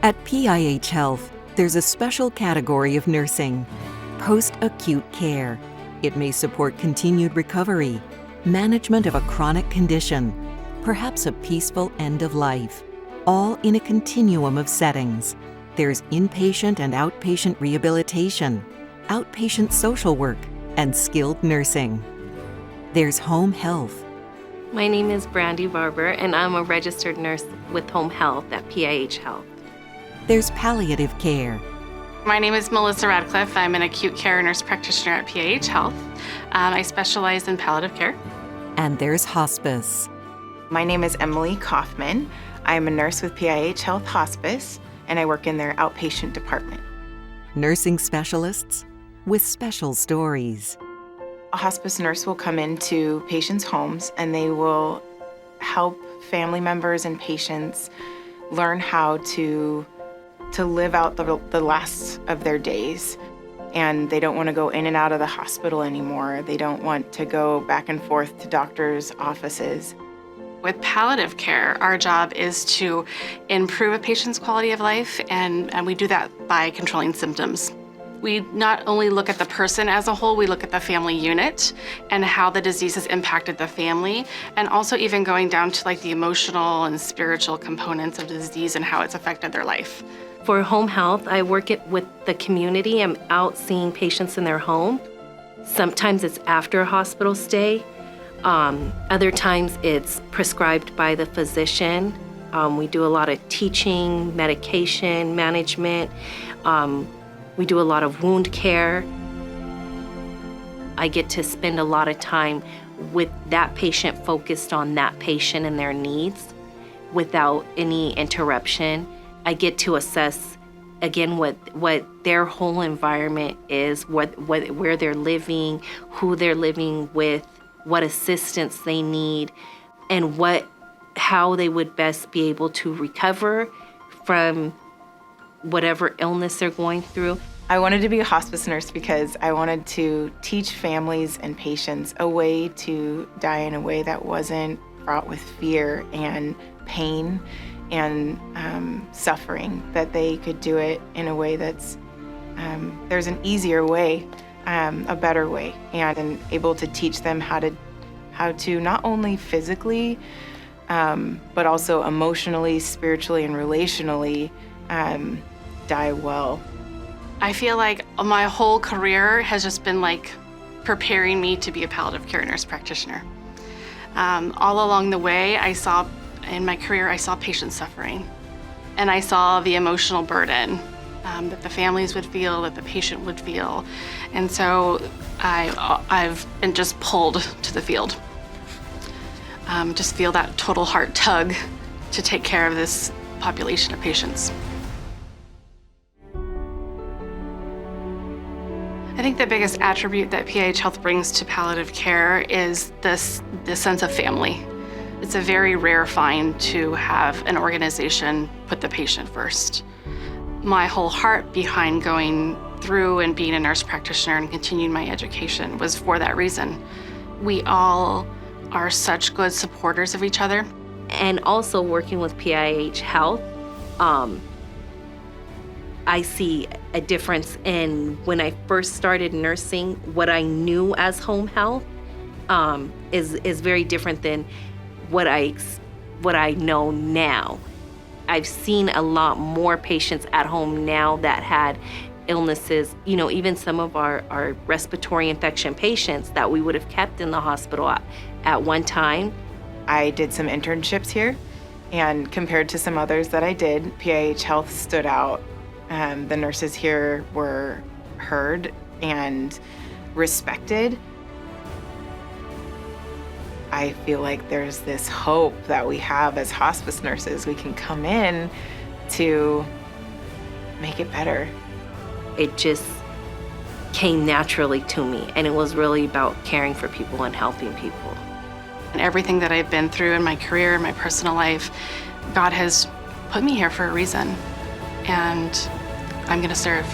At PIH Health, there's a special category of nursing, post-acute care. It may support continued recovery, management of a chronic condition, perhaps a peaceful end of life, all in a continuum of settings. There's inpatient and outpatient rehabilitation, outpatient social work, and skilled nursing. There's home health. My name is Brandy Barber, and I'm a registered nurse with home health at PIH Health. There's palliative care. My name is Melissa Radcliffe. I'm an acute care nurse practitioner at PIH Health. I specialize in palliative care. And there's hospice. My name is Emily Kaufman. I'm a nurse with PIH Health Hospice, and I work in their outpatient department. Nursing specialists with special stories. A hospice nurse will come into patients' homes and they will help family members and patients learn how to live out the last of their days. And they don't want to go in and out of the hospital anymore. They don't want to go back and forth to doctors' offices. With palliative care, our job is to improve a patient's quality of life, and we do that by controlling symptoms. We not only look at the person as a whole, we look at the family unit and how the disease has impacted the family, and also even going down to like the emotional and spiritual components of the disease and how it's affected their life. For home health, I work with the community. I'm out seeing patients in their home. Sometimes it's after a hospital stay. Other times it's prescribed by the physician. We do a lot of teaching, medication management. We do a lot of wound care. I get to spend a lot of time with that patient, focused on that patient and their needs without any interruption. I get to assess, again, what their whole environment is, where they're living, who they're living with, what assistance they need, and how they would best be able to recover from whatever illness they're going through. I wanted to be a hospice nurse because I wanted to teach families and patients a way to die in a way that wasn't fraught with fear and pain and suffering, that they could do it in a way that's, there's an easier way, a better way, and able to teach them how to not only physically, but also emotionally, spiritually, and relationally die well. I feel like my whole career has just been like preparing me to be a palliative care nurse practitioner. All along the way, in my career, I saw patients suffering, and I saw the emotional burden that the families would feel, that the patient would feel. And so I've been just pulled to the field. Just feel that total heart tug to take care of this population of patients. I think the biggest attribute that PIH Health brings to palliative care is this sense of family. It's a very rare find to have an organization put the patient first. My whole heart behind going through and being a nurse practitioner and continuing my education was for that reason. We all are such good supporters of each other. And also working with PIH Health, I see a difference in when I first started nursing. What I knew as home health is very different than what I know now. I've seen a lot more patients at home now that had illnesses, even some of our respiratory infection patients that we would have kept in the hospital at one time. I did some internships here, and compared to some others that I did, PIH Health stood out. The nurses here were heard and respected. I feel like there's this hope that we have as hospice nurses. We can come in to make it better. It just came naturally to me, and it was really about caring for people and helping people. And everything that I've been through in my career and my personal life, God has put me here for a reason, and I'm gonna serve.